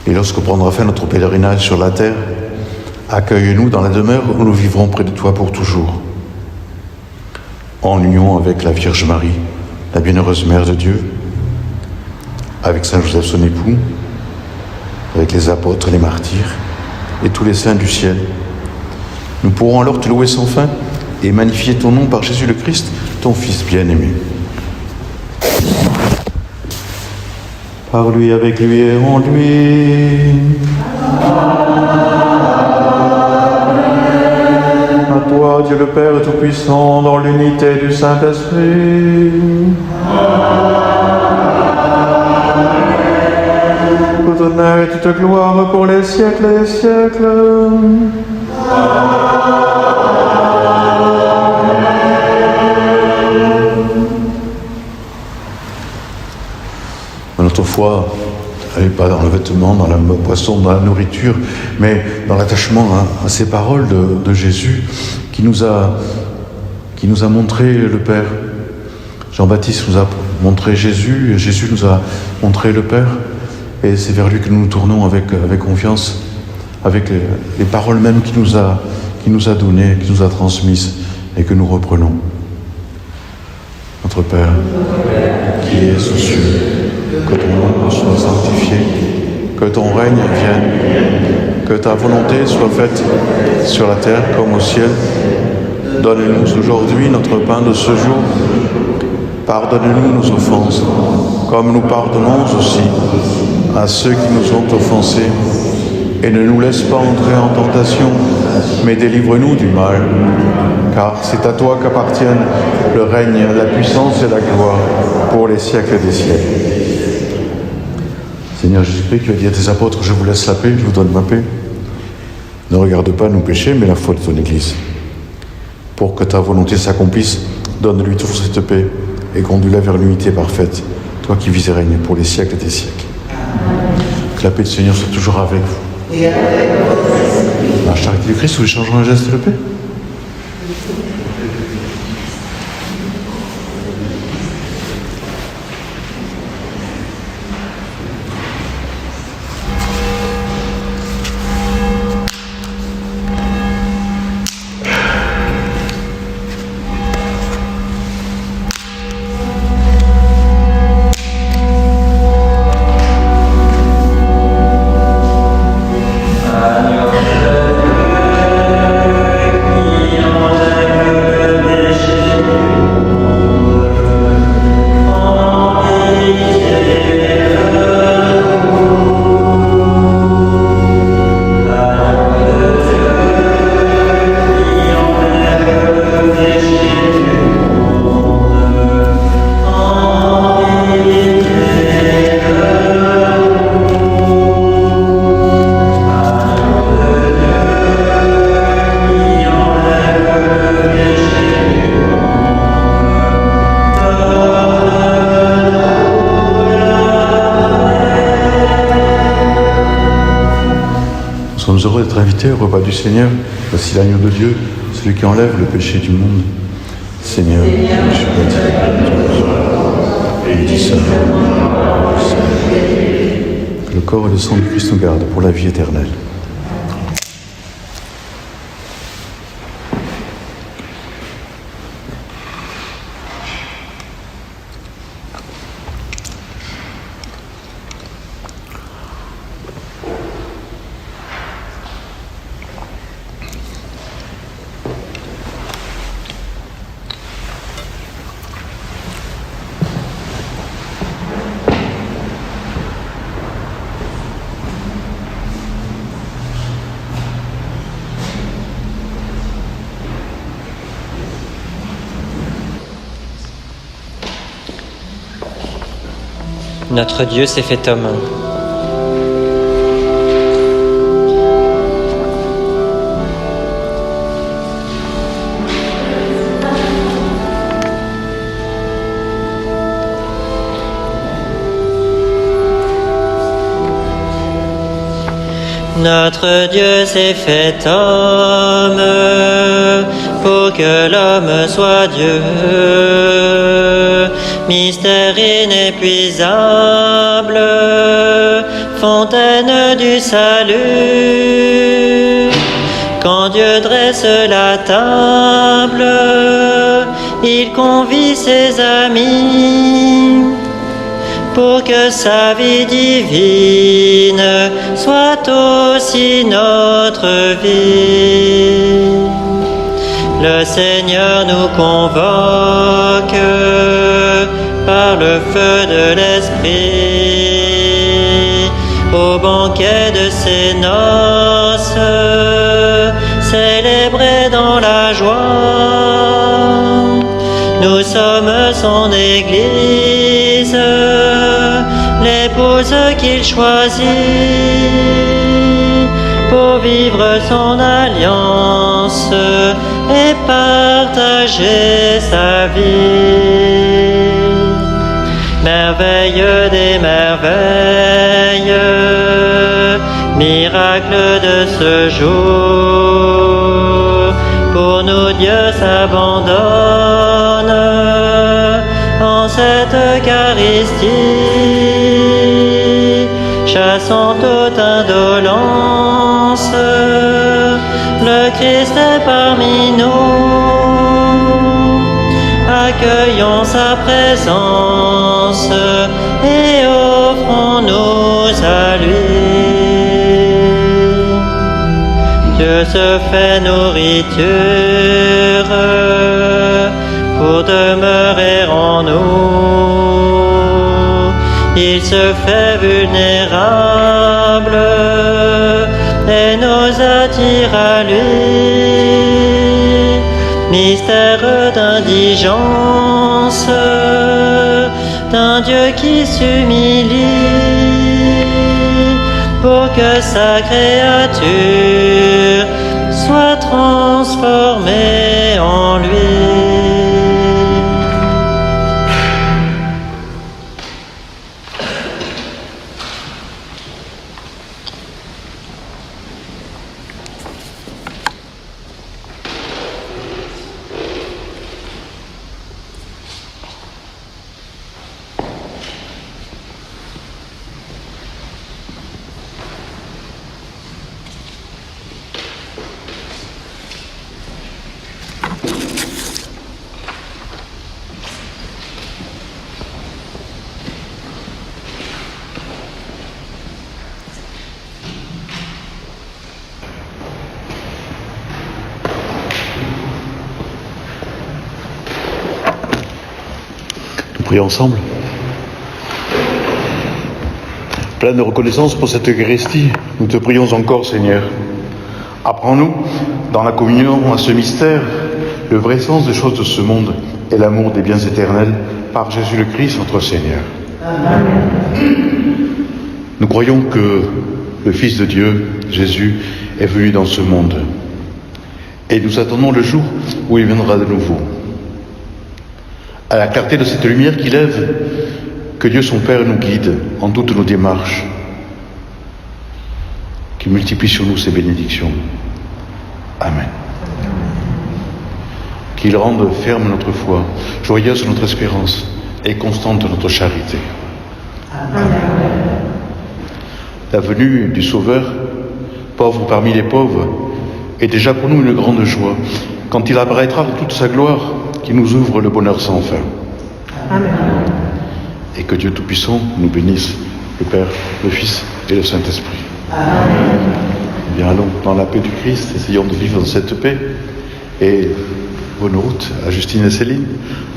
Et lorsque prendra fin notre pèlerinage sur la terre, accueille-nous dans la demeure où nous vivrons près de toi pour toujours, en union avec la Vierge Marie, la bienheureuse Mère de Dieu, avec Saint Joseph son époux, avec les apôtres et les martyrs, et tous les saints du ciel. Nous pourrons alors te louer sans fin et magnifier ton nom par Jésus le Christ, ton Fils bien-aimé. Par lui, avec lui et en lui. À toi, Dieu le Père Tout-Puissant, dans l'unité du Saint-Esprit. Tout honneur et toute gloire pour les siècles des siècles. Notre foi, elle n'est pas dans le vêtement, dans la boisson, dans la nourriture, mais dans l'attachement à ces paroles de Jésus qui nous a montré le Père. Jean-Baptiste nous a montré Jésus, et Jésus nous a montré le Père, et c'est vers lui que nous nous tournons avec confiance, avec les paroles même qu'il nous a données, qu'il nous a transmises, et que nous reprenons. Notre Père, qui es aux cieux, que ton nom soit sanctifié, que ton règne vienne, que ta volonté soit faite sur la terre comme au ciel. Donne-nous aujourd'hui notre pain de ce jour. Pardonne-nous nos offenses, comme nous pardonnons aussi à ceux qui nous ont offensés. Et ne nous laisse pas entrer en tentation, mais délivre-nous du mal. Car c'est à toi qu'appartiennent le règne, la puissance et la gloire pour les siècles des siècles. Seigneur Jésus-Christ, tu as dit à tes apôtres, je vous laisse la paix, je vous donne ma paix. Ne regarde pas nos péchés, mais la foi de ton Église. Pour que ta volonté s'accomplisse, donne-lui toujours cette paix et conduis-la vers l'unité parfaite, toi qui vis et règnes pour les siècles des siècles. Que la paix du Seigneur soit toujours avec vous. Et avec votre esprit. La charité du Christ, vous échangerez un geste de paix. heureux d'être invités au repas du Seigneur. Voici l'agneau de Dieu, celui qui enlève le péché du monde. Seigneur, je suis pas digne de dis ça. Que le corps et le sang du Christ nous gardent pour la vie éternelle. Notre Dieu s'est fait homme. Notre Dieu s'est fait homme pour que l'homme soit Dieu. Mystère inépuisable, fontaine du salut. Quand Dieu dresse la table, il convie ses amis pour que sa vie divine soit aussi notre vie. Le Seigneur nous convoque par le feu de l'Esprit au banquet de ses noces, célébrés dans la joie. Nous sommes son Église, l'épouse qu'il choisit pour vivre son alliance et partager sa vie. Merveille des merveilles, miracle de ce jour, pour nous Dieu s'abandonne en cette Eucharistie, chassant toute indolence. Le Christ est parmi nous, accueillons sa présence et offrons-nous à lui. Dieu se fait nourriture pour demeurer en nous. Il se fait vulnérable et nous attire à lui. Mystère d'indigence d'un Dieu qui s'humilie pour que sa créature soit transformée en lui. Prions ensemble. Plein de reconnaissance pour cette Eucharistie, nous te prions encore, Seigneur. Apprends-nous, dans la communion à ce mystère, le vrai sens des choses de ce monde et l'amour des biens éternels par Jésus le Christ, notre Seigneur. Amen. Nous croyons que le Fils de Dieu, Jésus, est venu dans ce monde. Et nous attendons le jour où il viendra de nouveau. À la clarté de cette lumière qui lève, que Dieu son Père nous guide en toutes nos démarches. qui multiplie sur nous ses bénédictions. Amen. Qu'il rende ferme notre foi, joyeuse notre espérance et constante notre charité. Amen. La venue du Sauveur, pauvre parmi les pauvres, est déjà pour nous une grande joie, quand il apparaîtra de toute sa gloire, qui nous ouvre le bonheur sans fin. Amen. Et que Dieu Tout-Puissant nous bénisse, le Père, le Fils et le Saint-Esprit. Amen. Eh bien, allons dans la paix du Christ, essayons de vivre dans cette paix, et bonne route à Justine et Céline,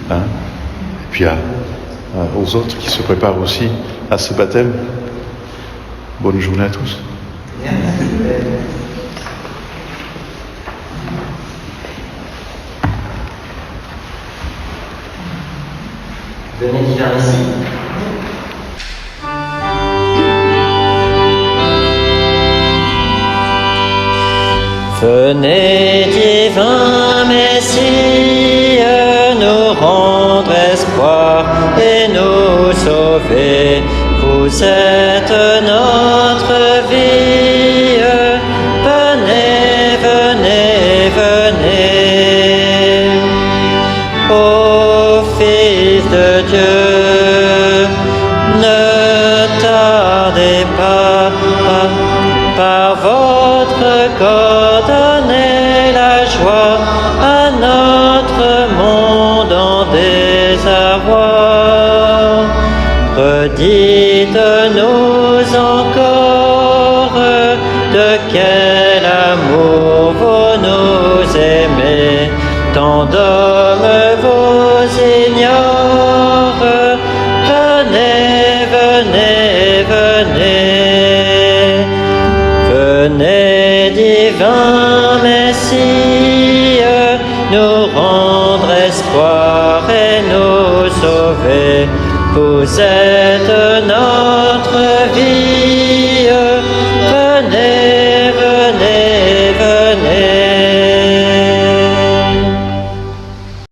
et puis aux autres qui se préparent aussi à ce baptême. Bonne journée à tous. Venez divin Messie. Venez divin Messie, nous rendre espoir et nous sauver. Vous êtes notre vie. Venez, venez, venez. Ô Fils de Dieu, ne tardez pas, par votre corps donnez la joie à notre monde en désarroi. Redites-nous encore de quel amour vous nous aimez, tant d'hommes vous ignorent. Venez, venez, venez. Venez, divin Messie, nous rendre espoir et nous sauver. Vous êtes